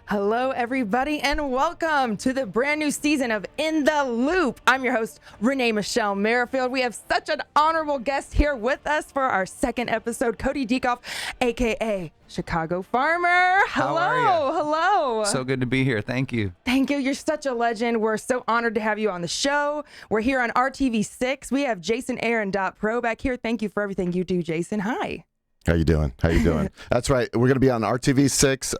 Hello, everybody, and welcome to the brand new season of In the Loop. I'm your host, Renee Michelle Merrifield. We have such an honorable guest here with us for our second episode, Cody Diekoff, aka Chicago Farmer. Hello, How are you? hello. So good to be here. Thank you. Thank you. You're such a legend. We're so honored to have you on the show. We're here on RTV6. We have Jason Aaron Pro back here. Thank you for everything you do, Jason. Hi. How you doing? That's right. We're going to be on RTV6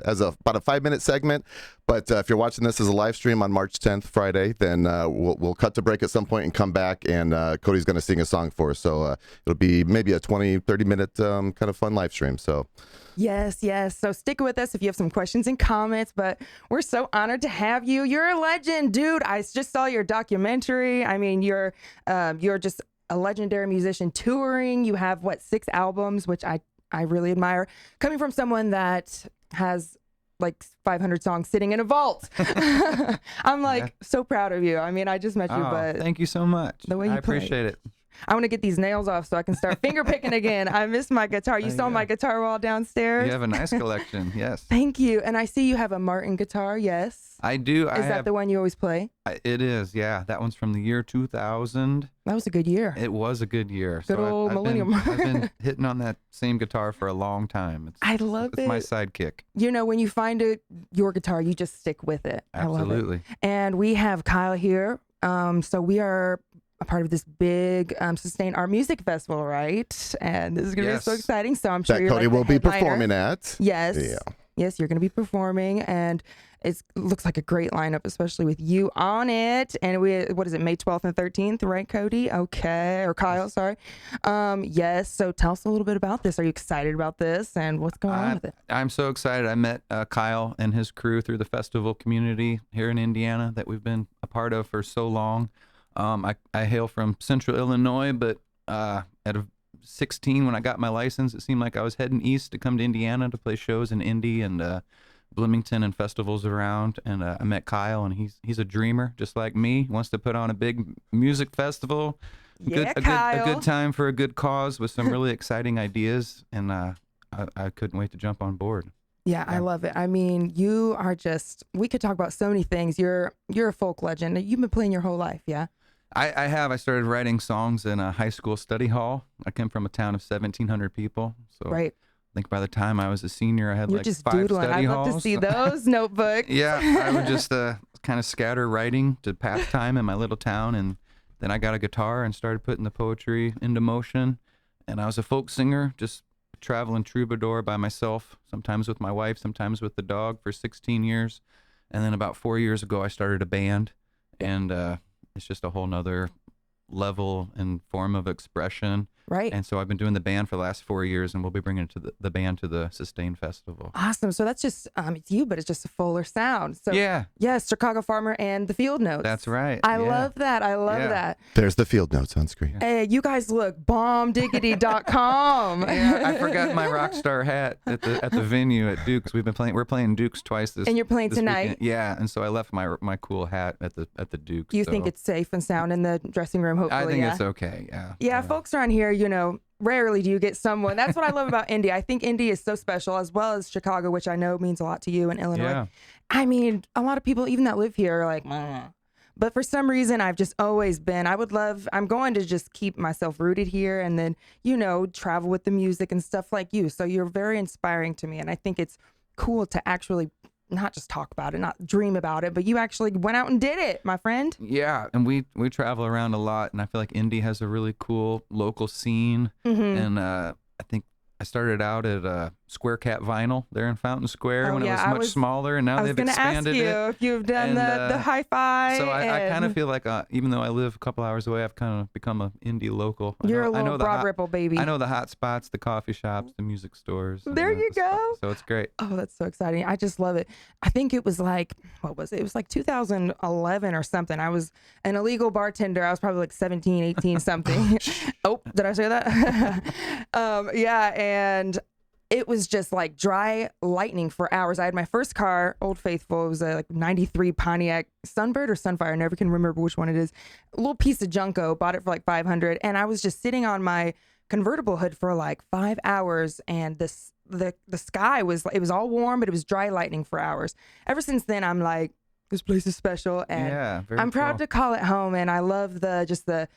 as about a 5-minute segment. But if you're watching this as a live stream on March 10th, Friday, then we'll cut to break at some point and come back, and Cody's going to sing a song for us. So it'll be maybe a 20, 30-minute kind of fun live stream. So. Yes. So stick with us if you have some questions and comments, but we're so honored to have you. You're a legend, dude. I just saw your documentary. I mean, you're just a legendary musician touring. You have 6 albums, which I really admire, coming from someone that has like 500 songs sitting in a vault. I'm so proud of you. I mean, I just met you, but thank you so much. The way you I appreciate it. I want to get these nails off so I can start finger picking again. I miss my guitar. You saw my guitar wall downstairs. You have a nice collection. Yes. Thank you. And I see you have a Martin guitar. Yes. I do. Is that the one you always play? It is. Yeah. That one's from the year 2000. That was a good year. It was a good year. Good old millennium. I've been hitting on that same guitar for a long time. I love it. It's my sidekick. You know, when you find your guitar, you just stick with it. Absolutely. I love it. And we have Kyle here. So we are a part of this big Sustain Our Music Festival, right? And this is going to be so exciting. So I'm sure that Cody will be performing at. Yes. Yeah. Yes, you're going to be performing, and it looks like a great lineup, especially with you on it. And what is it, May 12th and 13th, right, Cody? Okay, or Kyle, sorry. Yes, so tell us a little bit about this. Are you excited about this, and what's going on with it? I'm so excited. I met Kyle and his crew through the festival community here in Indiana that we've been a part of for so long. I hail from Central Illinois, but at 16, when I got my license, it seemed like I was heading east to come to Indiana to play shows in Indy and Bloomington and festivals around. And I met Kyle, and he's a dreamer just like me. He wants to put on a big music festival. Kyle. A good time for a good cause with some really exciting ideas, and I couldn't wait to jump on board. Yeah, I love it. I mean, you are we could talk about so many things. You're a folk legend. You've been playing your whole life, yeah? I have. I started writing songs in a high school study hall. I came from a town of 1,700 people. So right. I think by the time I was a senior, I had You're like just 5 doodling. study halls. I'd love to see those notebooks. Yeah, I would just kind of scatter writing to pass time in my little town. And then I got a guitar and started putting the poetry into motion. And I was a folk singer, just traveling troubadour by myself, sometimes with my wife, sometimes with the dog, for 16 years. And then about 4 years ago, I started a band. And it's just a whole nother level and form of expression. Right. And so I've been doing the band for the last 4 years, and we'll be bringing the band to the Sustain Festival. Awesome. So that's just, it's you, but it's just a fuller sound. So yeah. Yes, Chicago Farmer and the Field Notes. That's right. I love that. I love that. There's the Field Notes on screen. Hey, you guys look bombdiggity.com. Yeah, I forgot my rock star hat at the venue at Duke's. We're playing Duke's twice this. And you're playing this tonight. Weekend. Yeah, and so I left my cool hat at the Duke's. You think it's safe and sound in the dressing room? Hopefully, I think it's okay. Yeah. Yeah, folks around here, rarely do you get someone. That's what I love about Indy. I think Indy is so special, as well as Chicago, which I know means a lot to you, in Illinois. Yeah. I mean, a lot of people, even that live here, are like, but for some reason, I've just always been. I'm going to just keep myself rooted here, and then travel with the music and stuff like you. So you're very inspiring to me, and I think it's cool to actually not just talk about it, not dream about it, but you actually went out and did it, my friend. Yeah, and we travel around a lot, and I feel like Indy has a really cool local scene. And I think I started out at Square Cat Vinyl there in Fountain Square when it was much smaller, and now they've expanded it. I was going to ask you if you've done the hi-fi. So I kind of feel like, even though I live a couple hours away, I've kind of become an Indie local. You're a little Broad Ripple baby. I know the hot spots, the coffee shops, the music stores. There you go. So it's great. Oh, that's so exciting. I just love it. I think it was like, what was it? It was like 2011 or something. I was an illegal bartender. I was probably like 17, 18 something. Oh, did I say that? Yeah, and it was just like dry lightning for hours. I had my first car, Old Faithful. It was a 93 Pontiac Sunbird or Sunfire. I never can remember which one it is. A little piece of Junko. Bought it for like $500. And I was just sitting on my convertible hood for like 5 hours. And the the sky was, it was all warm, but it was dry lightning for hours. Ever since then, I'm like, this place is special, and Yeah, very I'm proud cool. to call it home. And I love the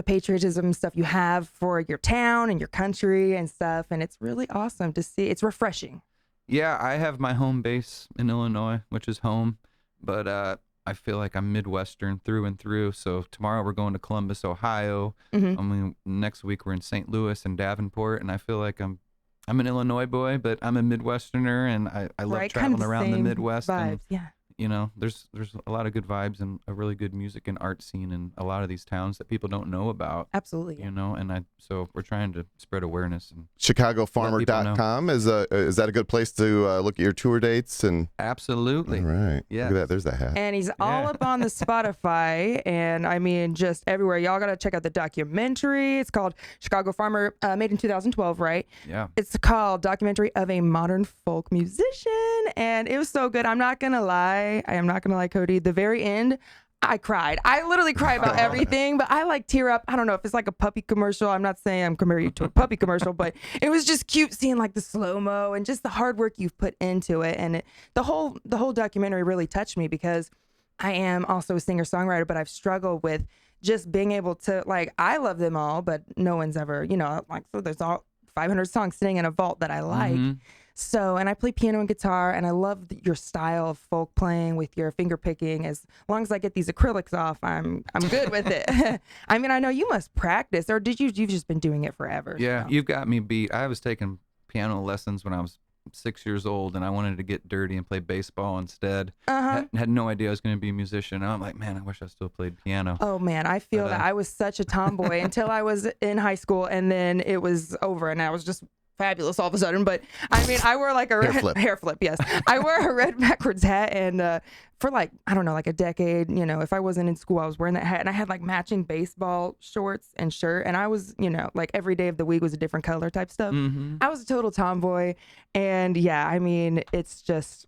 patriotism stuff you have for your town and your country and stuff. And it's really awesome to see. It's refreshing. Yeah, I have my home base in Illinois, which is home, but I feel like I'm Midwestern through and through. So tomorrow we're going to Columbus, Ohio. Mm-hmm. I mean, next week we're in St. Louis and Davenport, and I feel like I'm an Illinois boy, but I'm a Midwesterner, and I love Right, traveling kind of around the same Midwest. vibes. And Yeah. you know, there's a lot of good vibes and a really good music and art scene in a lot of these towns that people don't know about. Absolutely. You know, and so we're trying to spread awareness. And ChicagoFarmer.com is that a good place to look at your tour dates? And absolutely. all right, Yeah. look at that. There's the hat. And he's all Yeah. up on the Spotify, and I mean, just everywhere. Y'all gotta check out the documentary. It's called Chicago Farmer, made in 2012, right? Yeah. It's called Documentary of a Modern Folk Musician, and it was so good. I'm not gonna lie. I am not gonna lie, Cody. The very end, I cried. I literally cry about everything, but I like tear up. I don't know if it's like a puppy commercial. I'm not saying I'm comparing you to a puppy commercial, but it was just cute seeing like the slow-mo and just the hard work you've put into it. And the whole documentary really touched me because I am also a singer-songwriter, but I've struggled with just being able to, like, I love them all, but no one's ever, like, so there's all 500 songs sitting in a vault that I like. Mm-hmm. So, and I play piano and guitar, and I love your style of folk playing with your finger picking. As long as I get these acrylics off, I'm good with it. I mean, I know you must practice, or you've just been doing it forever? Yeah, so. you've got me beat. I was taking piano lessons when I was 6 years old, and I wanted to get dirty and play baseball instead. Uh-huh. Had no idea I was going to be a musician. And I'm like, man, I wish I still played piano. Oh man, I feel But, that I was such a tomboy until I was in high school, and then it was over, and I was just fabulous all of a sudden. But I mean, I wore like a hair flip. Yes, I wore a red backwards hat, and for like, I don't know, like a decade. If I wasn't in school, I was wearing that hat, and I had like matching baseball shorts and shirt, and I was, like every day of the week was a different color type stuff. Mm-hmm. I was a total tomboy, and yeah, I mean, it's just,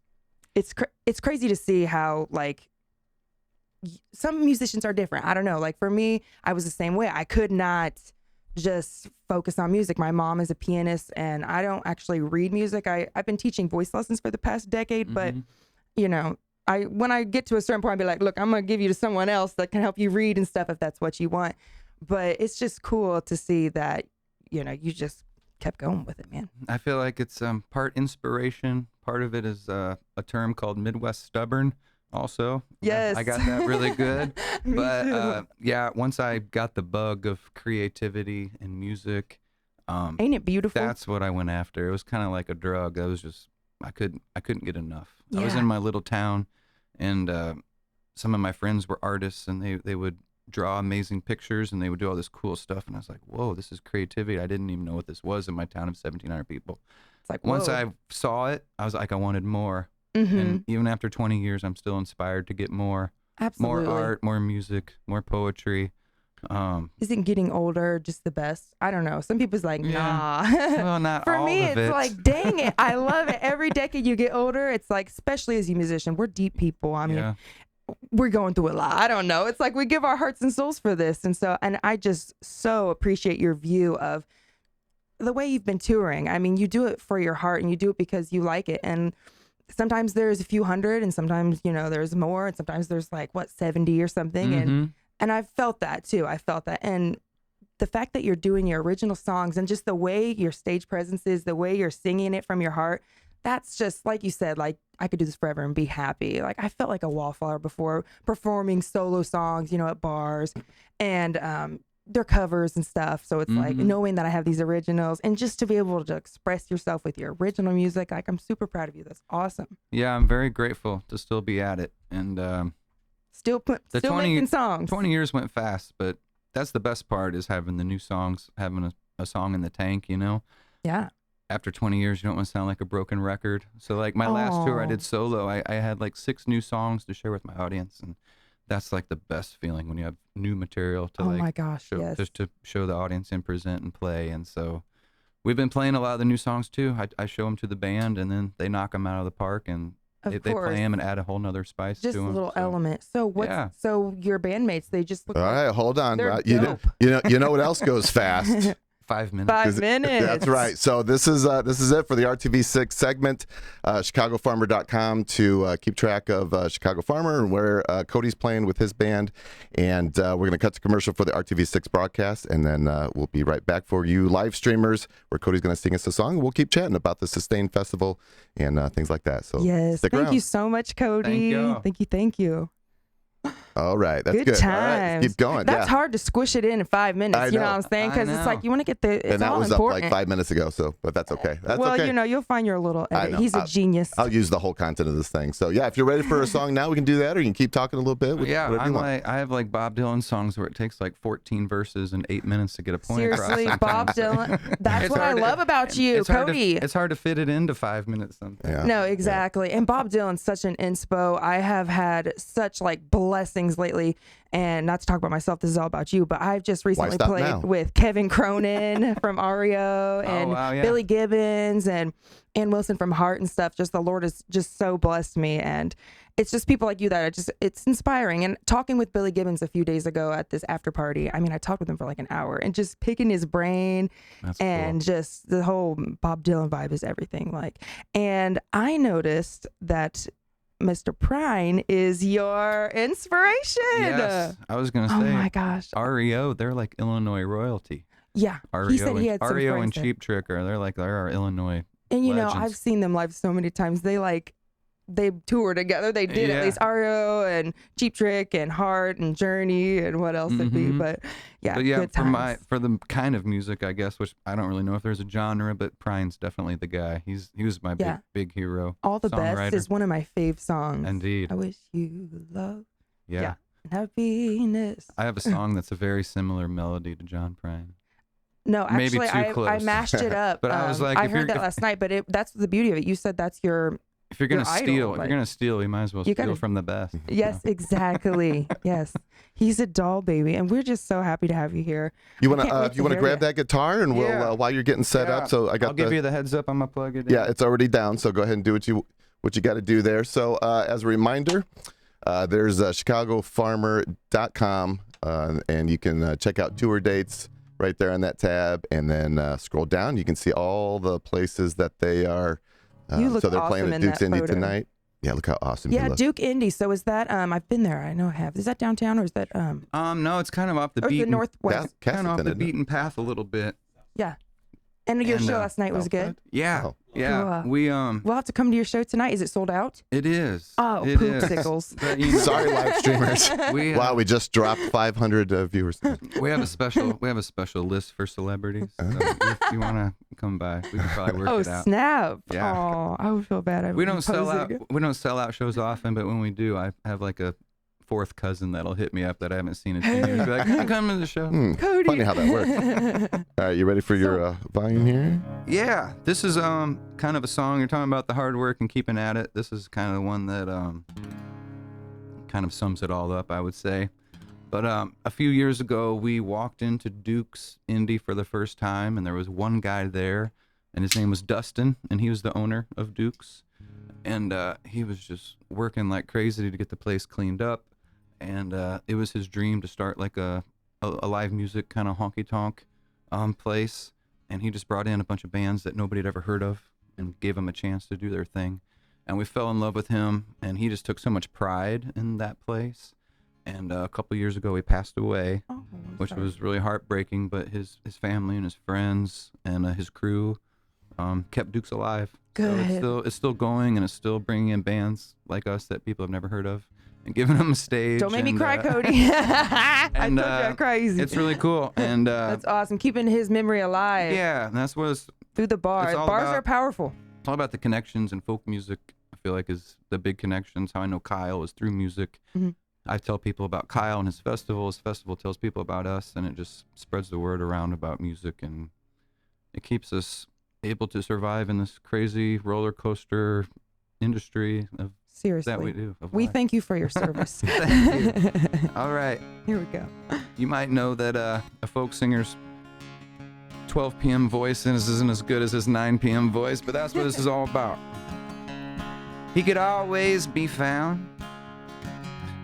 it's crazy to see how like some musicians are different. I don't know. Like for me, I was the same way. I could not just focus on music. My mom is a pianist, and I don't actually read music. I've been teaching voice lessons for the past decade, but when I get to a certain point, I'd be like, look, I'm gonna give you to someone else that can help you read and stuff if that's what you want. But it's just cool to see that you just kept going with it, man. I feel like it's part inspiration. Part of it is a term called Midwest stubborn. Also, Yes. I got that really good. Me But too. yeah, once I got the bug of creativity and music, Ain't it beautiful? that's what I went after. It was kind of like a drug. I was just I couldn't get enough. I was Yeah. in my little town, and some of my friends were artists, and they would draw amazing pictures, and they would do all this cool stuff, and I was like, whoa, this is creativity. I didn't even know what this was in my town of 1,700 people. It's like, Once whoa. I saw it, I was like, I wanted more. Mhm. And even after 20 years, I'm still inspired to get more Absolutely. art, more music, more poetry. Isn't getting older just the best? I don't know. Some people's like, Yeah. nah. Well, not For all me, of it's it. like, dang it. I love it. Every decade you get older, it's like, especially as a musician, we're deep people. I mean, yeah. we're going through a lot. I don't know. It's like we give our hearts and souls for this. And I just so appreciate your view of the way you've been touring. I mean, you do it for your heart, and you do it because you like it. And sometimes there's a few hundred, and sometimes, there's more, and sometimes there's like 70 or something. Mhm. And I've felt that too. I felt that. And the fact that you're doing your original songs, and just the way your stage presence is, the way you're singing it from your heart, that's just, like you said, like, I could do this forever and be happy. Like, I felt like a wallflower before performing solo songs, at bars, and they're covers and stuff. So it's like Mhm. knowing that I have these originals, and just to be able to express yourself with your original music, like, I'm super proud of you. That's awesome. Yeah, I'm very grateful to still be at it. And Still The making songs. 20 years went fast, but that's the best part, is having the new songs, having a song in the tank, Yeah. After 20 years, you don't want to sound like a broken record. So like my last tour I Aw. did solo, I had like 6 new songs to share with my audience, and that's like the best feeling when you have new material to Oh like my gosh, show, yes. just to show the audience and present and play. And so we've been playing a lot of the new songs too. I show them to the band, and then they knock them out of the park, and Of they course. play them and add a whole nother spice Just to a them. little element. So Yeah. So your bandmates, they just look All like right, hold on. they're You dope. know what else goes fast? 5 minutes. 5 minutes. That's right. So this is it for the RTV6 segment. ChicagoFarmer.com to keep track of Chicago Farmer and where Cody's playing with his band. And we're going to cut to commercial for the RTV6 broadcast, and then we'll be right back for you live streamers, where Cody's going to sing us a song. We'll keep chatting about the Sustain Festival and things like that. So Yes. stick Thank around. you so much, Cody. Thank you. All right, that's good. Good All right, times. keep going. That's hard to squish it in 5 minutes. I You know know. what I'm saying? I Because it's like know. you want to get the. It's And that all was important. up like 5 minutes ago. So, but that's okay. That's well, okay. you know, you'll find your little I edit. know. He's a genius. I'll use the whole content of this thing. So yeah, if you're ready for a song now, we can do that, or you can keep talking a little bit. Yeah, whatever you want. I have like Bob Dylan songs where it takes like 14 verses and 8 minutes to get a point across. Seriously, Bob sometimes. Dylan. That's It's what I hard to- love about you, it's hard Cody. it's hard to fit it into 5 minutes sometimes. Yeah. No, exactly. And Bob Dylan's such an inspo. I have had such like blessings lately. And not to talk about myself, this is all about you, but I've just recently stop played now? with Kevin Cronin from REO and wow, yeah. Billy Gibbons and Ann Wilson from Heart and stuff. Just the Lord has just so blessed me. And it's just people like you that it's inspiring. And talking with Billy Gibbons a few days ago at this after party, I mean, I talked with him for like an hour and just picking his brain That's and just the whole Bob Dylan vibe is everything. Like, and I noticed that Mr. Prine is your inspiration. Yes, I was gonna Oh say. my gosh. REO, they're like Illinois royalty. Yeah. REO He said he had some REO friends and there. Cheap Trick they're our Illinois. And you know, legends. I've seen them live so many times. They tour together. They did Yeah. at least REO and Cheap Trick and Heart and Journey and what else it'd be. Mhm. But yeah, But yeah, good times. for the kind of music, I guess, which I don't really know if there's a genre, but Prine's definitely the guy. He was my Yeah. big hero. All the Best songwriter. is one of my fave songs. Indeed. I wish you love Yeah. and happiness. I have a song that's a very similar melody to John Prine. No, Maybe actually, too I close. mashed it up. But I was like, I if heard you're- that if- last night. But that's the beauty of it. You said that's your. If you're gonna Your idol, steal, like- you might as well You steal gotta- from the best. Yes, exactly. Yes, he's a doll baby, and we're just so happy to have you here. You want I can't wait to to hear grab it. that guitar, and we'll Yeah. while you're getting set up. So I got I'll give you the heads up. I'm gonna plug it in. Yeah, it's already down. So go ahead and do what you got to do there. So as a reminder, there's ChicagoFarmer.com, and you can check out tour dates right there on that tab, and then scroll down. You can see all the places that they are. You look so they're playing awesome at in Duke's that Indy photo. tonight. Yeah, look how awesome Yeah, you look. Duke Indy. So is that? I've been there. I know I have. Is that downtown or is that No, it's kind of off the or is it beaten, northwest? kind of off the Castleton, isn't it? beaten path a little bit. Yeah. And your And, show last night was good. Yeah, Oh. yeah. Cool. We We'll have to come to your show tonight. Is it sold out? it is. Oh, It poop is. sickles. But, you know, Sorry, live streamers. we Wow, we just dropped 500 viewers. we have a special list for celebrities. So if you want to come by, we can probably work Oh it out. snap! Yeah. Oh, I would feel bad. We don't sell out shows often, but when we do, I have like a fourth cousin that'll hit me up that I haven't seen in 10 years. Be like, I'm coming to the show. Cody. Funny how that works. All right, you ready for your volume here? Yeah, this is kind of a song. You're talking about the hard work and keeping at it. This is kind of the one that kind of sums it all up, I would say. But a few years ago, we walked into Duke's Indy for the first time, and there was one guy there, and his name was Dustin, and he was the owner of Duke's, and he was just working like crazy to get the place cleaned up, and it was his dream to start like a live music kind of honky tonk place. And he just brought in a bunch of bands that nobody had ever heard of and gave them a chance to do their thing. And we fell in love with him, and he just took so much pride in that place. And a couple years ago, he passed away, Oh, I'm which sorry. was really heartbreaking. But his family and his friends and his crew kept Dukes alive. Good. So it's still going, and it's still bringing in bands like us that people have never heard of and giving them a stage. Don't make me and, cry, Cody. I and, told you I'm crazy. It's really cool. And That's awesome. Keeping his memory alive yeah, and that's what it's through the bar. it's all Bars about. are powerful. It's all about the connections, and folk music, I feel like, is the big connections. How I know Kyle is through music. Mhm. I tell people about Kyle and his festival. His festival tells people about us, and it just spreads the word around about music, and it keeps us able to survive in this crazy roller coaster industry of Seriously. that we do. Of We life. thank you for your service. Thank you. All right. Here we go. You might know that a folk singer's 12 p.m. voice isn't as good as his 9 p.m. voice, but that's what this is all about. He could always be found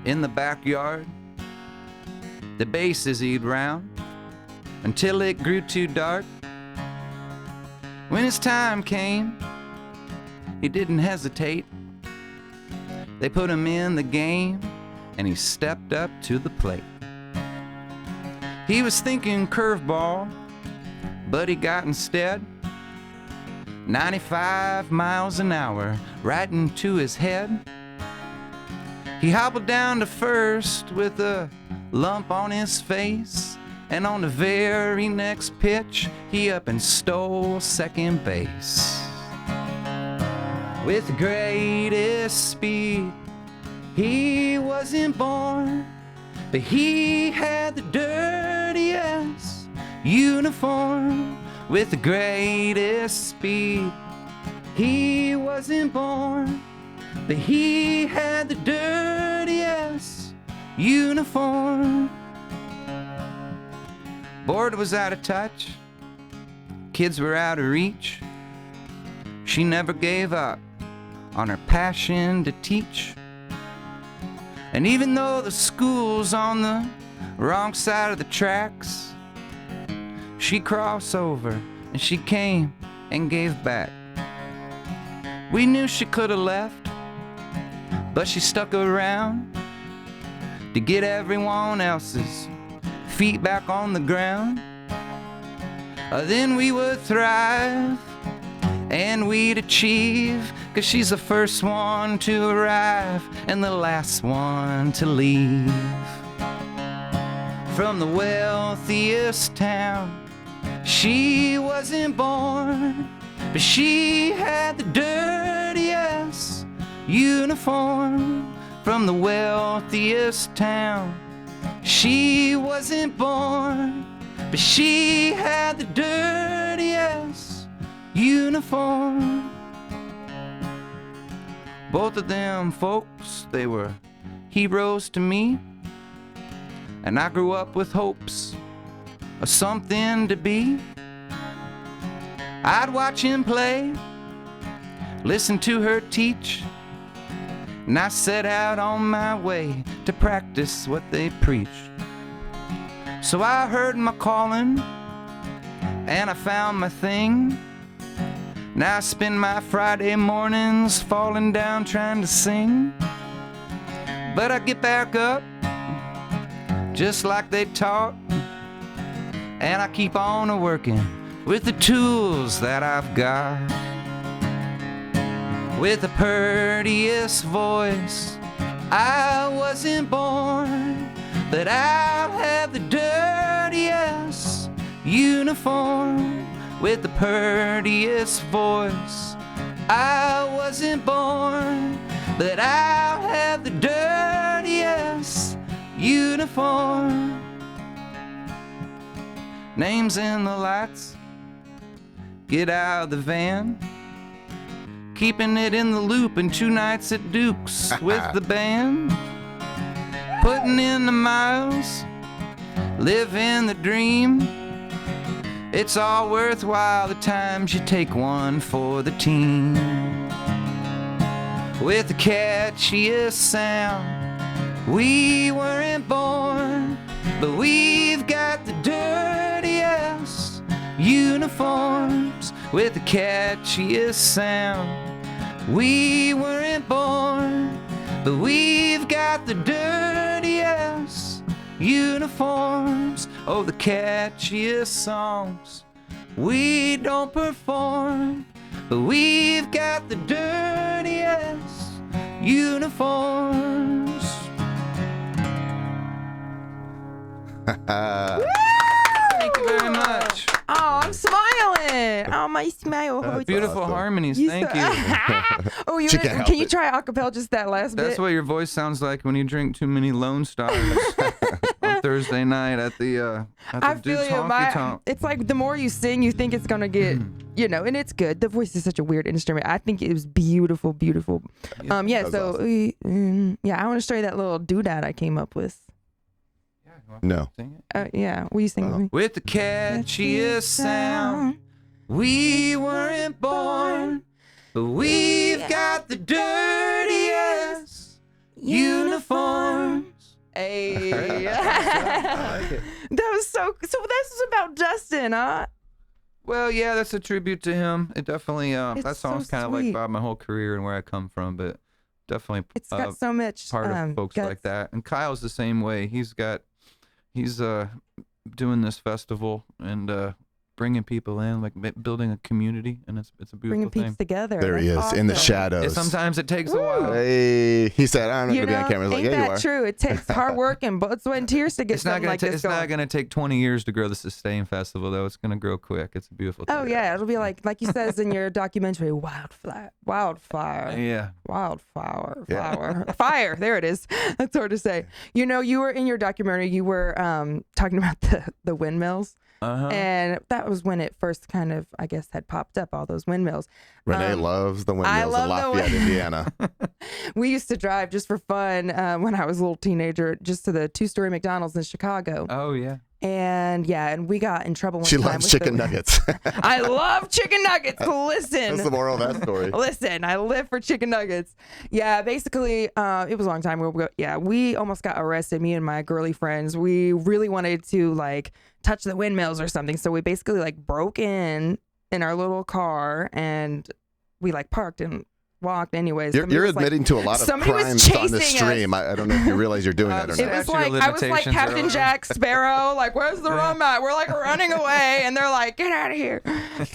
in the backyard. The bases he'd round until it grew too dark When his time came, he didn't hesitate. They put him in the game, and he stepped up to the plate. He was thinking curveball, but he got instead 95 miles an hour right into his head. He hobbled down to first with a lump on his face, and on the very next pitch, he up and stole second base. With the greatest speed, he wasn't born, but he had the dirtiest uniform. With the greatest speed, he wasn't born, but he had the dirtiest uniform. Board was out of touch, kids were out of reach. She never gave up on her passion to teach. And even though the school's on the wrong side of the tracks, she crossed over and she came and gave back. We knew she could have left, but she stuck around to get everyone else's feet back on the ground. Then we would thrive and we'd achieve, 'cause she's the first one to arrive and the last one to leave. From the wealthiest town, she wasn't born, but she had the dirtiest uniform. From the wealthiest town, she wasn't born, but she had the dirtiest uniform. Both of them folks, they were heroes to me, and I grew up with hopes of something to be. I'd watch him play, listen to her teach, and I set out on my way to practice what they preached. So I heard my calling, and I found my thing. Now I spend my Friday mornings falling down trying to sing. But I get back up, just like they taught, and I keep on working with the tools that I've got. With the prettiest voice, I wasn't born, but I'll have the dirtiest uniform. With the prettiest voice, I wasn't born, but I'll have the dirtiest uniform. Names in the lights, get out of the van, keeping it in the loop in 2 nights at Duke's with the band. Putting in the miles, living the dream. It's all worthwhile the times you take one for the team. With the catchiest sound, we weren't born, but we've got the dirtiest uniforms. With the catchiest sound, we weren't born, but we've got the dirtiest uniforms. Oh, the catchiest songs we don't perform, but we've got the dirtiest uniforms. Thank you very much. Oh, I'm smiling. Oh, my smile. Beautiful awesome. harmonies. Thank you. Oh, She can't help can you it. try acapella just that last That's bit? what your voice sounds like when you drink too many Lone Stars on Thursday night at the I feel Duke's you. Honky Tonk. It's like the more you sing, you think it's gonna get, and it's good. The voice is such a weird instrument. I think it was beautiful, beautiful. Yeah, Yeah. was So, I want to show you that little doodad I came up with. Yeah, you want me No. to sing it? Yeah. Will you sing with me? With the catchiest sound, we weren't born, but we've got the dirtiest uniforms. Hey. I like it. That was so. So this was about Justin, huh? Well, yeah, that's a tribute to him. It definitely It's that so song's kind of like sweet. about my whole career and where I come from, but definitely It's got so much part of folks guts. like that. And Kyle's the same way. He's doing this festival and bringing people in, like building a community, and it's a beautiful Bringing thing. peeps together. There he is That's in the awesome. shadows. Sometimes it takes a while. Hey, he said, "I'm not You gonna be on know, camera." I was like, ain't "Yeah, you that are." true? It takes hard work and blood, sweat, and tears to get It's not something gonna like this it's going. not gonna take 20 years to grow the Sustain Festival, though. It's gonna grow quick. It's a beautiful thing. Oh yeah, it'll be like you says in your documentary, wildfire, Yeah. wildflower, Yeah. flower, fire. There it is. That's hard to say. You know, you were in your documentary. You were talking about the windmills, and that was when it first kind of, I guess, had popped up. All those windmills. Renee loves the windmills in love the Lafayette, Indiana. We used to drive just for fun when I was a little teenager, just to the 2-story McDonald's in Chicago. Oh yeah. And we got in trouble one She time. loves with chicken nuggets. I love chicken nuggets. Listen. That's the moral of that story. Listen, I live for chicken nuggets. Yeah, basically, it was a long time ago. Yeah, we almost got arrested, me and my girly friends. We really wanted to, like, touch the windmills or something. So we basically, like, broke in our little car, and we, like, parked and walked anyways. You're Somebody was, like, admitting to a lot of somebody was crimes on the chasing stream. I don't know if you realize you're doing that or It not. was Statute of like I was like limitations are Captain over. Jack Sparrow, like, where's the rum at? We're like running away, and they're like, get out of here.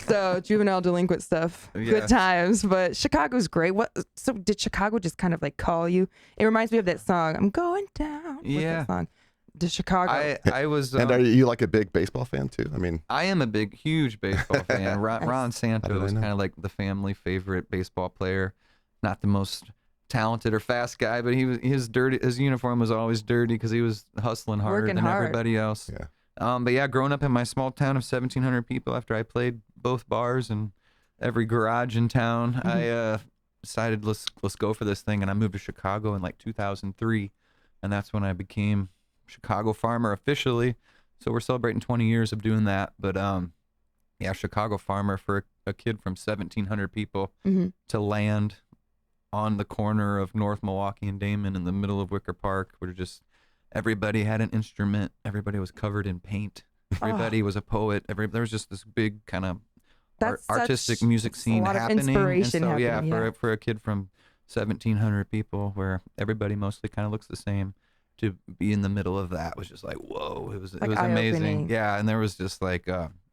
So juvenile delinquent stuff, Yeah. good times. But Chicago's great. So did Chicago just kind of like call you? It reminds me of that song, "I'm Going Down." What's Yeah. that song? Did Chicago? I was And are you like a big baseball fan too? I mean, I am a huge baseball fan. Ron How Santo did I was know? kind of like the family favorite baseball player. Not the most talented or fast guy, but his uniform was always dirty because he was hustling harder Working than hard. everybody else. Yeah. But yeah, growing up in my small town of 1,700 people, after I played both bars and every garage in town, I decided let's go for this thing, and I moved to Chicago in like 2003, and that's when I became Chicago Farmer officially. So we're celebrating 20 years of doing that. But yeah, Chicago Farmer for a kid from 1,700 people to land on the corner of North Milwaukee and Damon in the middle of Wicker Park, where just everybody had an instrument, everybody was covered in paint, everybody was a poet, there was just this big kind of That's artistic such- music that's a scene lot of happening. inspiration and so happening, yeah. for a kid from 1,700 people, where everybody mostly kind of looks the same, to be in the middle of that was just like, whoa, it was Like amazing. eye-opening. Yeah, and there was just like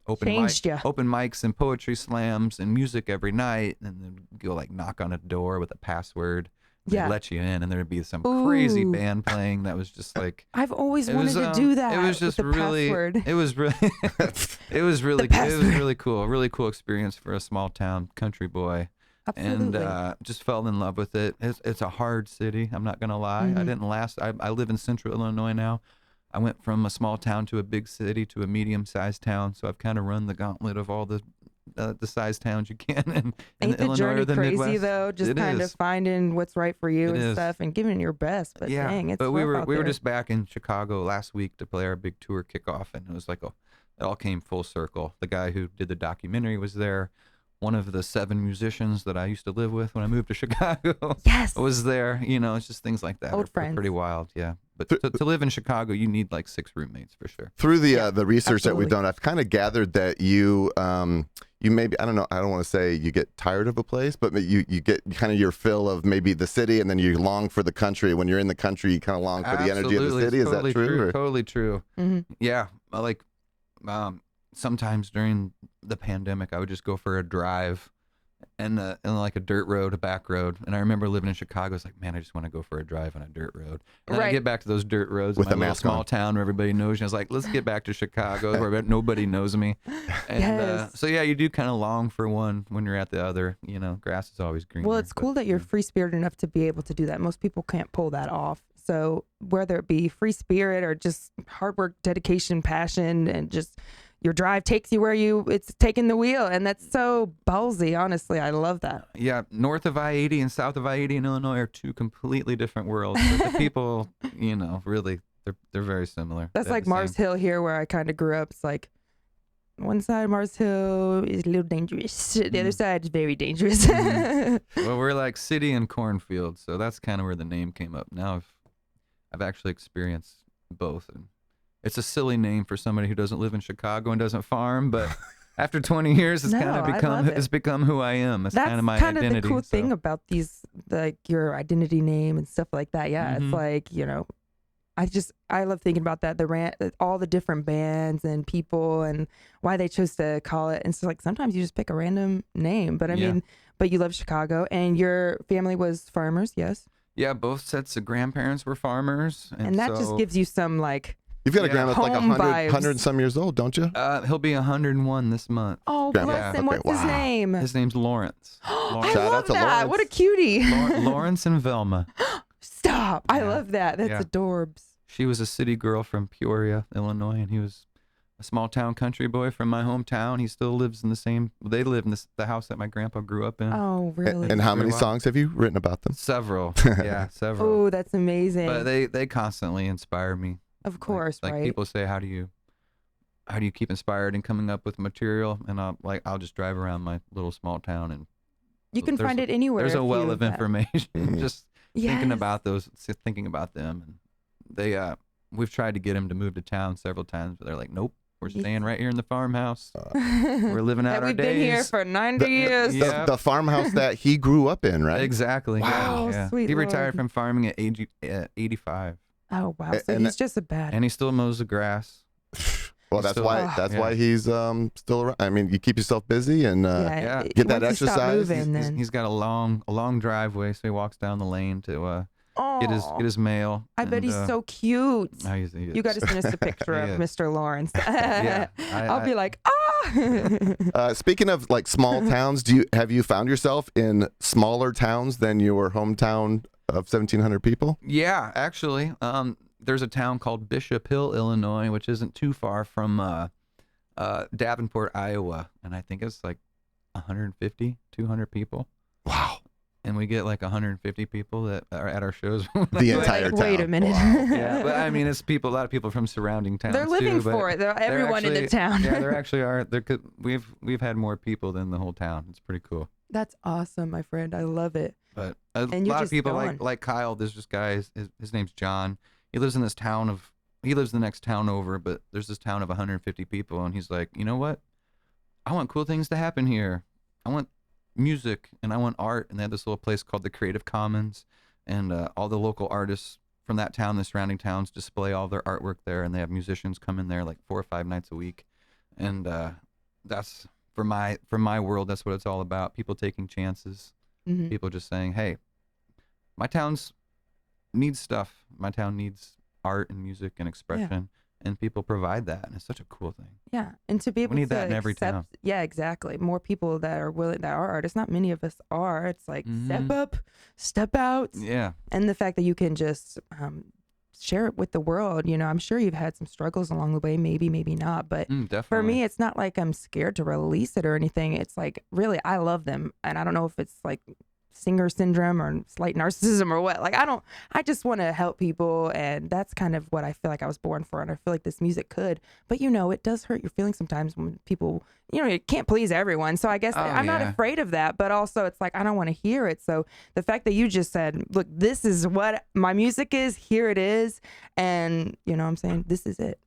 open Changed ya. open mics and poetry slams and music every night, and then go like knock on a door with a password. They'd Yeah. let you in, and there'd be some crazy Ooh. band playing that was just like. I've always It wanted was, to do that. It was just with the really. password. It was really. it was really. The It was password. really cool. A really cool experience for a small town country boy. Absolutely. And just fell in love with it. It's a hard city. I'm not gonna lie. I didn't last. I live in Central Illinois now. I went from a small town to a big city to a medium-sized town. So I've kind of run the gauntlet of all the size towns you can in Ain't the Illinois journey or the crazy Midwest. though? Just It kind is. of finding what's right for you It and is. stuff, and giving it your best. But Yeah, dang, it's but we rough out were there. just back in Chicago last week to play our big tour kickoff, and it was like it all came full circle. The guy who did the documentary was there. One of the 7 musicians that I used to live with when I moved to Chicago Yes. was there. You know, it's just things like that. Old are friends. pretty wild. Yeah, but to live in Chicago, you need like 6 roommates for sure. through the research that we've absolutely. done, I've kind of gathered that you maybe, I don't know, I don't want to say you get tired of a place, but you get kind of your fill of maybe the city, and then you long for the country. When you're in the country, you kind of long for the energy of the Absolutely. city. It's Is that totally true? or- Totally true. Mm-hmm. Yeah, I like sometimes during the pandemic, I would just go for a drive and like a dirt road, a back road. And I remember living in Chicago. It's like, man, I just want to go for a drive on a dirt road. And then I Right. get back to those dirt roads With in a my little mask small on. town where everybody knows you. I was like, let's get back to Chicago where nobody knows me. And Yes. so yeah, you do kind of long for one when you're at the other. You know, grass is always greener. Well, it's but, cool that you're yeah. free spirited enough to be able to do that. Most people can't pull that off. So whether it be free spirit or just hard work, dedication, passion, and just your drive takes you where it's taking the wheel. And that's so ballsy, honestly. I love that. Yeah, north of I-80 and south of I-80 in Illinois are 2 completely different worlds. But the people, you know, really, they're very similar. That's They're like the Mars same. Hill here, where I kind of grew up. It's like one side of Mars Hill is a little dangerous. The other side is very dangerous. Well, we're like city and cornfield, so that's kind of where the name came up. Now I've actually experienced both, and it's a silly name for somebody who doesn't live in Chicago and doesn't farm, but after 20 years, it's No, kind of I become love it. it's become who I am. It's That's kind of my kind of identity. the cool so. thing about these, like your identity name and stuff like that. Yeah, Mhm. it's like, you know, I love thinking about that. All the different bands and people and why they chose to call it. And so like sometimes you just pick a random name, but I Yeah. mean, but you love Chicago and your family was farmers, yes, Yeah, both sets of grandparents were farmers, and that just so, gives you some like, You've got a Yeah. grandma that's like Home 100 vibes. and some years old, don't you? He'll be 101 this month. oh Grandma. bless him. Okay, What's his wow. name? His name's Lawrence. I Lawrence. Shout out love to that. What a Lawrence. cutie. Lawrence and Velma. Stop. I Yeah. love that. That's Yeah. adorbs. She was a city girl from Peoria, Illinois, and he was a small town country boy from my hometown. He still lives in the same. They live in the house that my grandpa grew up in. Oh, really? And how Very many well. songs have you written about them? Several, yeah, several. Oh, that's amazing. But they constantly inspire me. Of course, like right? people say, how do you keep inspired and coming up with material? And I'll just drive around my little small town and You can there's find it anywhere. there's a if well you- of information. Mhm. Just thinking about thinking about them, and they we've tried to get him to move to town several times, but they're like, nope, we're Yeah. staying right here in the farmhouse. We're living out that our we've days. been here for 90 years. Yeah. The farmhouse that he grew up in, right? Exactly. Wow. Yeah, yeah. Sweet He Lord. retired from farming at age 85, Oh wow! So And he's just a bad. and he still mows the grass. Well, He's that's still- why that's yeah. why he's still around. I mean, you keep yourself busy and yeah. Get that once you stop exercise. moving, then. He's got a long driveway, so he walks down the lane to get his mail. I bet and, he's so cute. oh, he You got to send us a picture He of is. Mr. Lawrence. Yeah, I'll be like, ah. speaking of like small towns, have you found yourself in smaller towns than your hometown of 1,700 people? Yeah, actually, there's a town called Bishop Hill, Illinois, which isn't too far from Davenport, Iowa, and I think it's like 150, 200 people. Wow. And we get like 150 people that are at our shows. The entire town. Wait a minute. Wow. Yeah, but I mean, it's a lot of people from surrounding towns. They're living too, but for it. they're Everyone in the actually- town. Yeah, there actually are. We've had more people than the whole town. It's pretty cool. That's awesome, my friend. I love it. But And you're lot of just people going. like Kyle. There's this guy. His name's John. He lives in this town of. He lives the next town over, but there's this town of 150 people, and he's like, you know what? I want cool things to happen here. I want music and I want art, and they have this little place called the Creative Commons, and all the local artists from that town, the surrounding towns, display all their artwork there, and they have musicians come in there like 4 or 5 nights a week, and that's for my world. That's what it's all about. People taking chances. Mhm. People just saying, hey, my town's needs stuff. My town needs art and music and expression, and people provide that, and it's such a cool thing. Yeah, and to be able need to that in every accept, town. yeah, exactly. More people that are willing, that are artists. Not many of us are. It's like step Mhm. up, step out, Yeah. and the fact that you can just share it with the world. You know, I'm sure you've had some struggles along the way. Maybe not, but Definitely. for me, it's not like I'm scared to release it or anything. It's like, really, I love them. And I don't know if it's like singer syndrome or slight narcissism or what. Like, I just want to help people. And that's kind of what I feel like I was born for. And I feel like this music could. But, you know, it does hurt your feelings sometimes when people, you know, you can't please everyone. So I guess Oh, I'm not yeah. afraid of that. But also, it's like, I don't want to hear it. So the fact that you just said, look, this is what my music is, here it is. And, you know what I'm saying? This is it.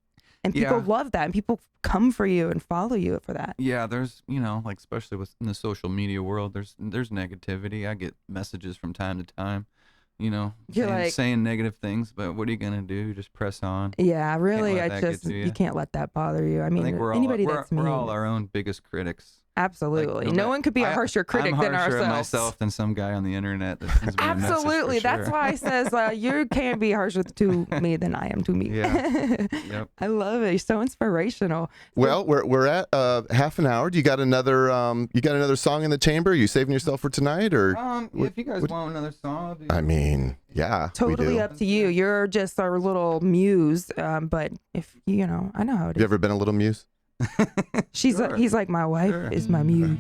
And people Yeah. love that, and people come for you and follow you for that. Yeah, there's, like especially in the social media world, there's negativity. I get messages from time to time, You're saying negative things, but what are you gonna do? Just press on. Yeah, really, let I that get just to you you. can't let that bother you. I I mean, think we're anybody all, that's mean, we're all our own biggest critics. absolutely. Like, No one could be a harsher critic I'm than harsher ourselves. of myself than some guy on the internet that sends me a message, for Absolutely, that's sure. why I says you can't be harsher to me than I am to me. Yeah. Yep. I love it. You're so inspirational. Well, we're at half an hour. Do you got another song in the chamber? Are you saving yourself for tonight, or If you guys want another song, I'll do I mean, yeah, we Totally do. up to you. You're just our little muse. But if I know how it Have you is. ever been a little muse? He's like my wife Sure. is my muse.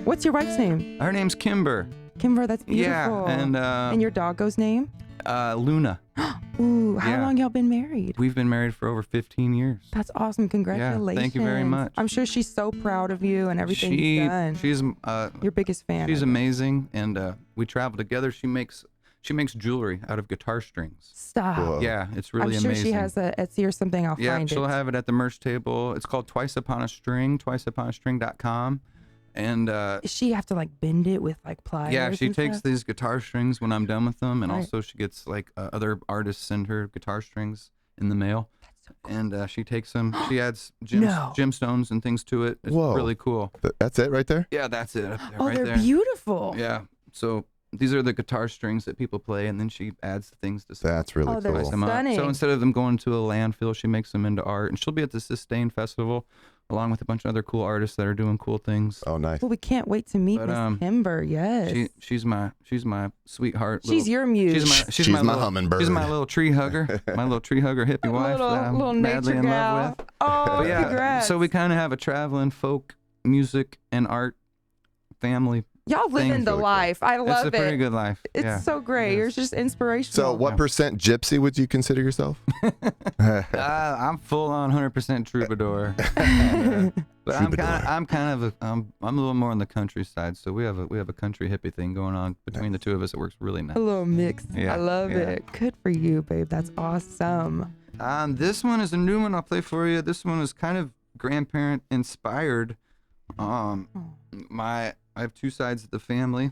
What's your wife's name? Her name's Kimber. Kimber. That's beautiful. Yeah, And your doggo's name? Luna. Ooh, how Yeah. long y'all been married? We've been married for over 15 years. That's awesome. Congratulations. thank you very much. I'm sure she's so proud of you and everything you've done. She's Your biggest fan. she's I bet. amazing, and we travel together. She She makes jewelry out of guitar strings. Stop. Whoa. Yeah, it's really I'm sure amazing. she has a Etsy or something. I'll Yeah, find she'll it. have it at the merch table. It's called Twice Upon a String, twiceuponastring.com. And Does she have to like bend it with like pliers? yeah, she and takes stuff? these guitar strings when I'm done with them, and Right. also she gets like other artists send her guitar strings in the mail, That's so cool. and she takes them. She adds No. gemstones and things to it. It's Whoa. really cool. That's it right there? Yeah, that's it up there, Oh, right they're there. beautiful. Yeah. So these are the guitar strings that people play, and then she adds things to That's really Oh, they're cool. spice them up. stunning. So instead of them going to a landfill, she makes them into art, and she'll be at the Sustain Festival along with a bunch of other cool artists that are doing cool things. Oh, nice. Well, we can't wait to meet But, Miss Kimber. Yes. She's my sweetheart. She's your muse. She's my little, hummingbird. She's my little tree hugger, my little tree hugger hippie wife that I'm little madly nature in gal. love with. Oh, But yeah, congrats. so we kind of have a traveling folk music and art family. Y'all living thing's the really cool. life. I It's love a pretty it. good life. It's yeah. so great. it You're is. just inspirational. So, what percent gypsy would you consider yourself? I'm full on 100% troubadour. But I'm a little more on the countryside. So we have a country hippie thing going on between the two of us. It works really nice. A little mix. Yeah, I love yeah. it. Good for you, babe. That's awesome. This one is a new one I'll play for you. This one is kind of grandparent inspired. I have two sides of the family,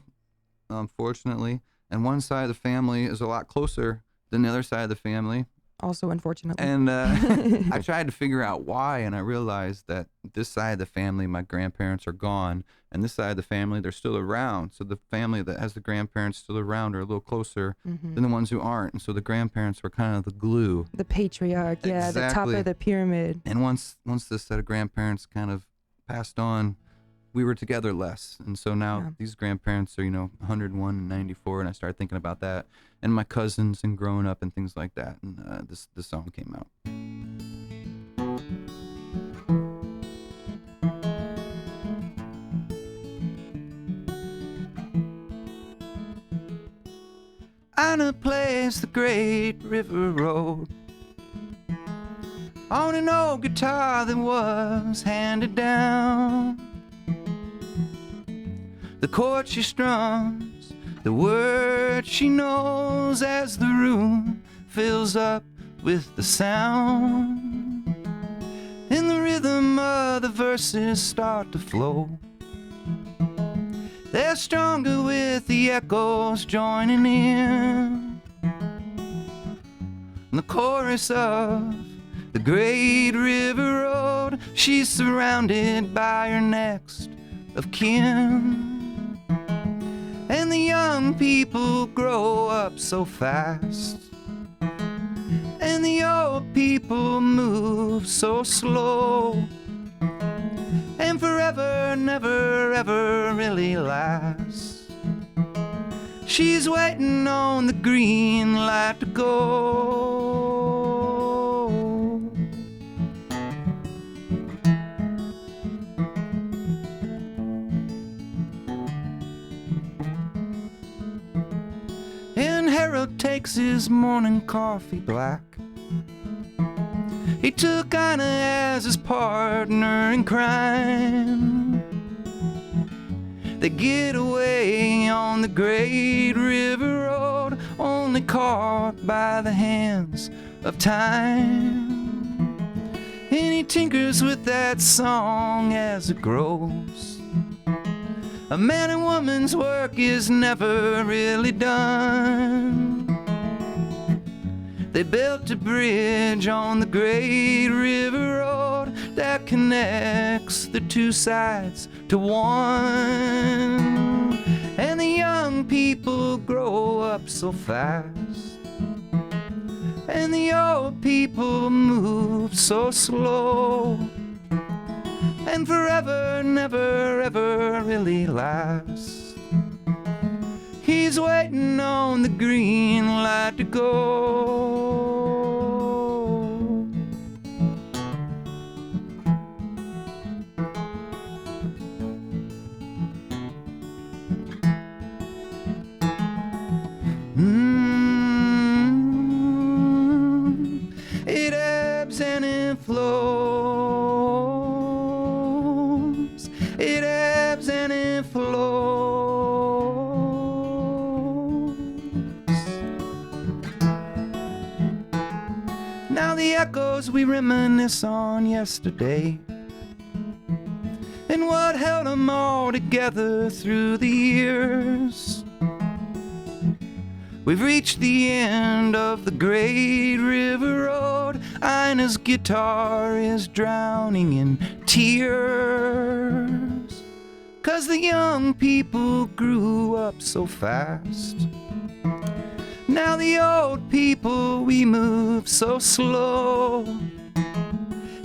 fortunately, and one side of the family is a lot closer than the other side of the family. Also, unfortunately. And I tried to figure out why, and I realized that this side of the family, my grandparents are gone, and this side of the family, they're still around. So the family that has the grandparents still around are a little closer than the ones who aren't. And so the grandparents were kind of the glue. The patriarch, yeah, the top Exactly. of the pyramid. And once this set of grandparents kind of passed on, we were together less. And so now Yeah. these grandparents are, 101 and 94, and I started thinking about that and my cousins and growing up and things like that. And this song came out. On a place the great river road, on an old guitar that was handed down, the chord she strums, the words she knows as the room fills up with the sound, and the rhythm of the verses start to flow. They're stronger with the echoes joining in. And the chorus of the great river road, she's surrounded by her next of kin. And the young people grow up so fast, and the old people move so slow, and forever never ever really lasts. She's waiting on the green light to go. And Harold takes his morning coffee black. He took Anna as his partner in crime. They get away on the great river road, only caught by the hands of time. And he tinkers with that song as it grows. A man and woman's work is never really done. They built a bridge on the great river road that connects the two sides to one. And the young people grow up so fast, and the old people move so slow, and forever never ever really lasts. He's waiting on the green light to go. It ebbs and it flows. It ebbs and it flows. the echoes we reminisce on yesterday, and what held them all together through the years. We've reached the end of the great river road. Ina's guitar is drowning in tears, 'cause the young people grew up so fast. Now the old people, we move so slow,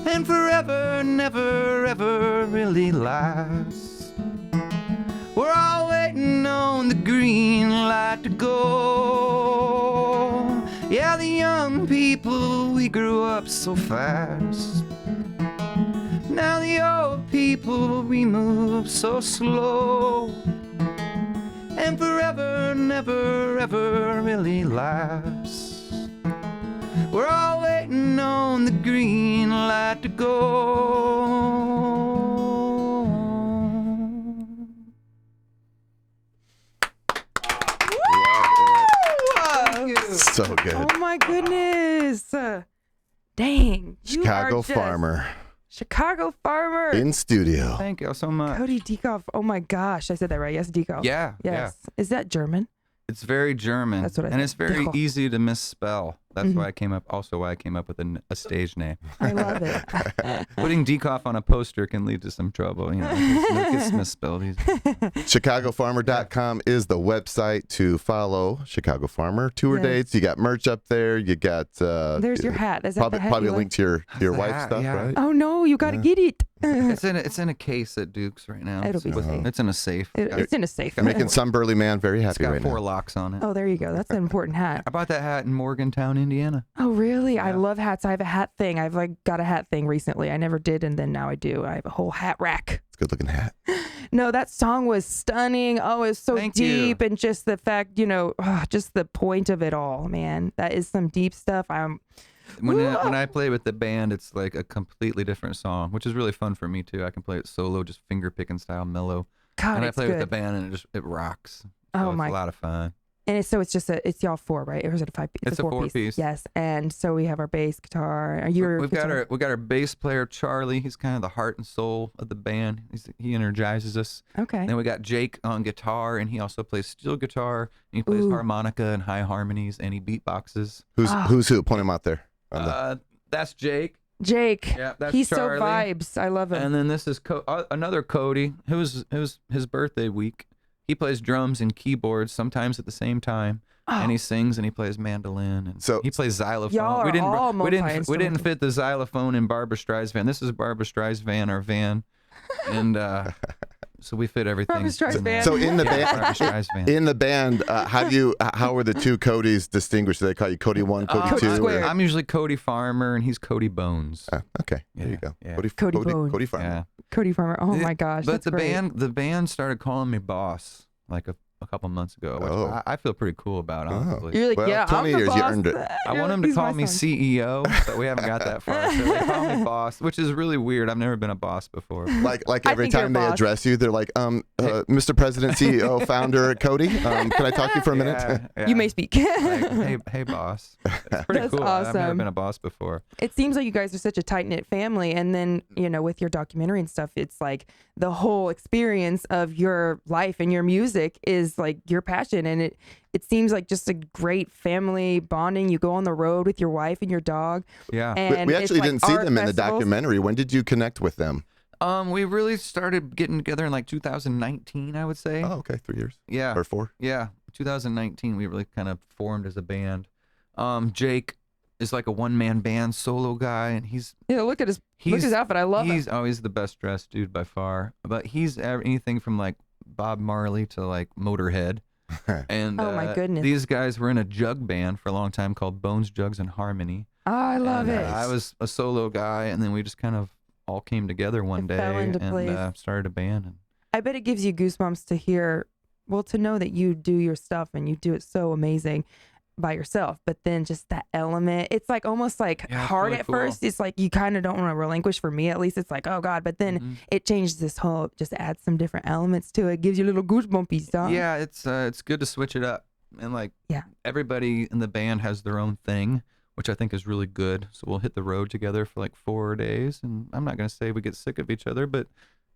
and forever never ever really lasts. We're all waiting on the green light to go. Yeah, the young people, we grew up so fast. Now the old people, we move so slow, and forever never ever really lasts. We're all waiting on the green light to go. So good. Oh my goodness. Dang. You Chicago are just Farmer Chicago Farmer. in studio. Thank you so much. Cody Diekoff. Oh my gosh. I said that right. Yes, Diekoff. Yeah, Yes. Is that German? It's very German. That's what I and it's very Diekoff. easy to misspell. That's Mhm. why I came up. Also, why I came up with a stage name. I love it. Putting Diekoff on a poster can lead to some trouble. You know, it gets misspelled. ChicagoFarmer.com is the website to follow Chicago Farmer. Tour Yes. dates. You got merch up there. You got There's your hat. Is that probably, the hat probably you a link like? to your The wife's hat, stuff, yeah. right? Oh no, you gotta get it. It's in a case at Duke's right now. It'll be safe. It's in a safe. It's in a safe. You're making some burly man very It's happy got right 4 now. locks on it. Oh, there you go. That's an important hat. I bought that hat in Morgantown, Indiana. Oh, really? I Yeah. love hats. I have a hat thing. I've got a hat thing recently. I never did, and then now I do. I have a whole hat rack. It's a good looking hat. No, that song was stunning. Oh, it's so Thank you. deep, and just the fact, just the point of it all, man. That is some deep stuff. When I play with the band, it's like a completely different song, which is really fun for me too. I can play it solo, just finger picking style, mellow. God, And I it's play good. with the band, and it rocks. So Oh it's my- a lot of fun. And it's just it's y'all 4, right? Or is it a 5-piece? It's a 4-piece. Yes. And so we have our bass guitar. We've got our bass player Charlie. He's kind of the heart and soul of the band. He energizes us. Okay. Then we got Jake on guitar, and he also plays steel guitar. And he plays Ooh. harmonica and high harmonies, and he beatboxes. Who's who? Point him out there. That's Jake. Jake. Yeah, that's He's Charlie. so vibes. I love him. And then this is another Cody, who's his birthday week. He plays drums and keyboards sometimes at the same time, and he sings and he plays mandolin and So- he plays xylophone. Y'all are all we didn't multi-instrumental. fit the xylophone in Barbra Streisand's van. This is Barbra Streisand's our van, and so we fit everything. Barbra Streisand. So in the Barbra band, Streisand. in the band, how are the two Codys distinguished? Do they call you Cody 1, Cody Cody 2? Squared. I'm usually Cody Farmer, and he's Cody Bones. Okay, there you Yeah, go. yeah. Cody Bones. Cody Farmer. Yeah. Cody Farmer. Oh The- my gosh. But that's the great. band started calling me boss like a couple months ago, which Oh. I feel pretty cool about, honestly. You're like, Well, yeah, 20 I'm the years, you boss. earned it. I You're want like, them to "These call my me songs." CEO, but we haven't got that far. So they call me boss, which is really weird. I've never been a boss before. Like I every think you're a time they boss. address you, they're like, Mr. President, CEO, founder, Cody, can I talk to you for a minute? Yeah, yeah. You may speak. Like, hey, boss. It's pretty That's cool. I've never awesome. been a boss before. It seems like you guys are such a tight knit family, and then with your documentary and stuff, it's like the whole experience of your life and your music is like your passion, and it seems like just a great family bonding. You go on the road with your wife and your dog, Yeah. and We it's actually like didn't see art them in the festivals. documentary. When did you connect with them? We really started getting together in like 2019, I would say. Oh, okay, 3 years Yeah. or 4. Yeah, 2019, we really kind of formed as a band. Jake is like a one-man band solo guy, and Yeah, look at his outfit. I love he's it. always the best dressed dude by far. But he's anything from like Bob Marley to like Motorhead. And Oh, my goodness. these guys were in a jug band for a long time called Bones, Jugs, and Harmony. Oh, I love And, it. I was a solo guy, and then we just kind of all came together one It day fell into and place. started a band. And I bet it gives you goosebumps to hear, to know that you do your stuff and you do it so amazing by yourself. But then just that element, it's like almost like Yeah, it's hard really at cool. first. It's like you kind of don't want to relinquish. For me, at least, it's like, oh God. But then Mhm. it changes this whole, just adds some different elements to it. Gives you little goosebumpies, huh? Yeah, it's good to switch it up, and like Yeah. everybody in the band has their own thing, which I think is really good. So we'll hit the road together for like 4 days, and I'm not gonna say we get sick of each other, but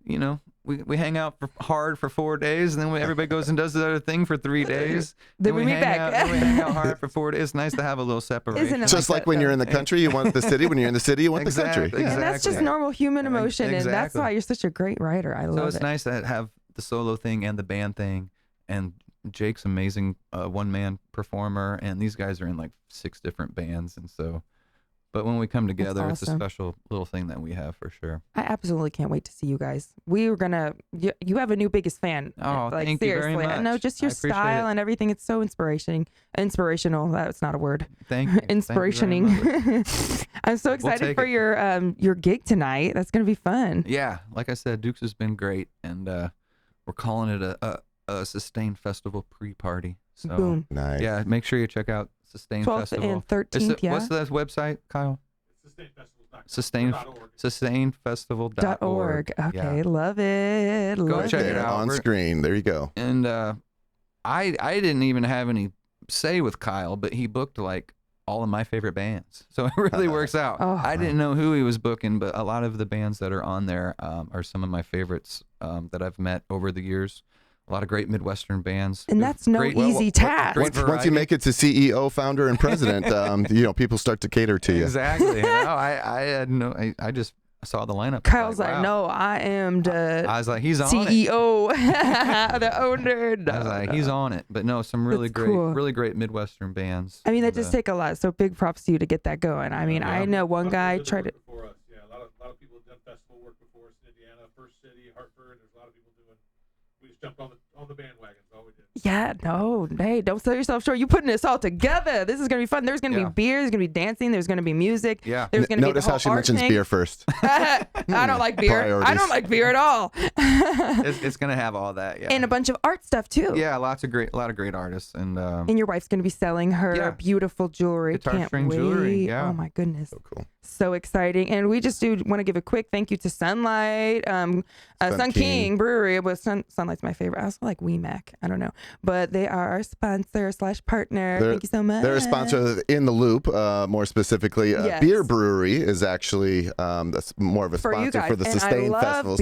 you know, we hang out hard for 4 days, and then everybody goes and does the other thing for 3 days. Then we meet back. Then we hang out hard for 4 days. It's nice to have a little separation. Isn't it Just like when you're in the country, you want the city. When you're in the city, you want the country. Exactly. And that's just normal human emotion, and that's Exactly. why you're such a great writer. I love So it's it. nice to have the solo thing and the band thing, and Jake's amazing one-man performer, and these guys are in like 6 different bands, and so. But when we come together, it's a awesome. special little thing that we have for sure. I absolutely can't wait to see you guys. We were gonna. You have a new biggest fan. Oh, like, thank you seriously. very I know much. just your I appreciate style it. and everything. It's so inspirational. That's not a word. Thank you. Inspirationing. I'm so excited take for it. your gig tonight. That's gonna be fun. Yeah, like I said, Dukes has been great, and we're calling it a Sustain Festival pre-party. So Boom. Nice. yeah, make sure you check out Sustain 12th Festival. and 13th. Yeah. What's the website, Kyle? Sustainfestival.org. .org. Okay, Yeah. love it. Go Love check it it. out. On We're- screen. There you go. And I didn't even have any say with Kyle, but he booked like all of my favorite bands, so it really works out. Oh. I didn't know who he was booking, but a lot of the bands that are on there are some of my favorites that I've met over the years. A lot of great Midwestern bands. And that's no Great- easy task. great Once you variety. make it to CEO, founder, and president, people start to cater to you. Exactly. No, I had no. I just saw the lineup. Kyle's like, wow. no, I am the I was like, he's on it. CEO, the owner. I was like, he's on it. But no, some really That's cool. really great Midwestern bands. I mean, that And, just take a lot. So big props to you to get that going. I mean, I know one guy tried to. Before us. Yeah, a lot of people have done festival work before us in Indiana, First City, Hartford. There's a lot of people doing. We just jumped on the bandwagon. That's all we did. Yeah, no, hey, don't sell yourself short. You putting this all together. This is gonna be fun. There's gonna Yeah. be beer. There's gonna be dancing. There's gonna be music. Yeah. There's gonna Notice be the how whole she art mentions thing. beer first. I don't like beer. I Priorities. don't like beer at all. it's gonna have all that. Yeah. And a bunch of art stuff too. Yeah, a lot of great artists, and And your wife's gonna be selling her Yeah. beautiful jewelry. Guitar Can't string wait. jewelry, yeah. Oh my goodness. So cool. So exciting. And we just do want to give a quick thank you to Sunlight, Sun King Brewery. It was Sunlight's my favorite. I also like WeMac. I don't know. But they are our sponsor / partner. Thank you so much. They're a sponsor of In the Loop, more specifically. Yes. Beer Brewery is actually that's more of a for you sponsor guys. for the and Sustain I love Festival.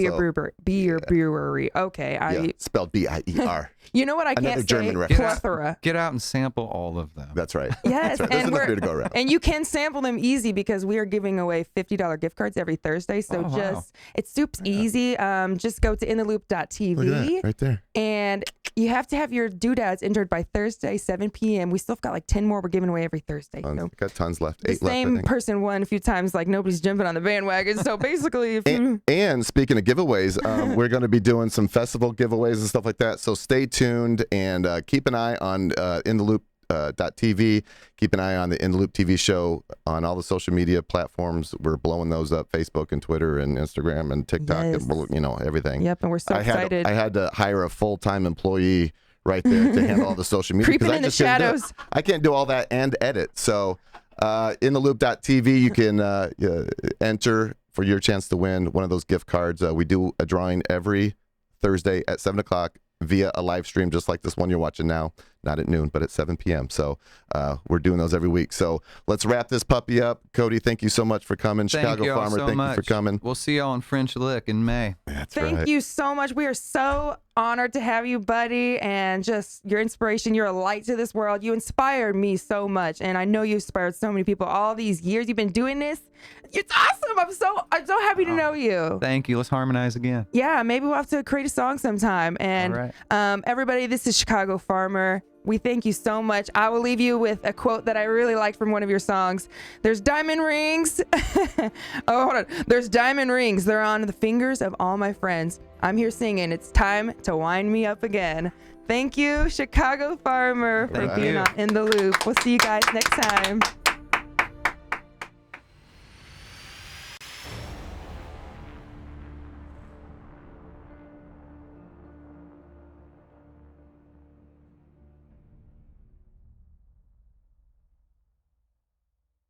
Beer so, Brewery. Okay. yeah, spelled B-I-E-R. You know what I Another can't German say? reference. Plethora. get out and sample all of them. That's right. Yes, That's right. There's and enough beer to go around. And you can sample them easy because we are giving away $50 gift cards every Thursday. So Oh, wow. just it's super easy. Just go to intheloop.tv Look at that, right there. and you have to have your doodads entered by Thursday 7 p.m. We still have got like 10 more we're giving away every Thursday. So Got tons left. the 8 left, I same think. person won a few times. Like nobody's jumping on the bandwagon. So basically, if you And speaking of giveaways, we're going to be doing some festival giveaways and stuff like that. So stay tuned and keep an eye on InTheLoop.tv. Keep an eye on the In the Loop TV show on all the social media platforms. We're blowing those up: Facebook and Twitter and Instagram and TikTok Yes. and everything. Yep, and we're so excited. I had to hire a full-time employee right there to handle all the social media. 'cause Creeping I in the just couldn't do it. shadows. I can't do all that and edit. So InTheLoop.tv, you can enter for your chance to win one of those gift cards. We do a drawing every Thursday at 7 o'clock via a live stream just like this one you're watching now. Not at noon, but at 7 p.m. So we're doing those every week. So let's wrap this puppy up. Cody, thank you so much for coming. Thank Chicago you all Farmer, so thank much. you for coming. We'll see y'all in French Lick in May. That's Thank right. you so much. We are so honored to have you, buddy, and just your inspiration. You're a light to this world. You inspired me so much, and I know you inspired so many people all these years you've been doing this. It's awesome. I'm so happy to know you. Thank you. Let's harmonize again. Yeah, maybe we'll have to create a song sometime. And All right. everybody, this is Chicago Farmer. We thank you so much. I will leave you with a quote that I really liked from one of your songs. There's diamond rings. Oh, hold on. There's diamond rings. They're on the fingers of all my friends. I'm here singing. It's time to wind me up again. Thank you, Chicago Farmer, for Thank being you. on In the Loop. We'll see you guys next time.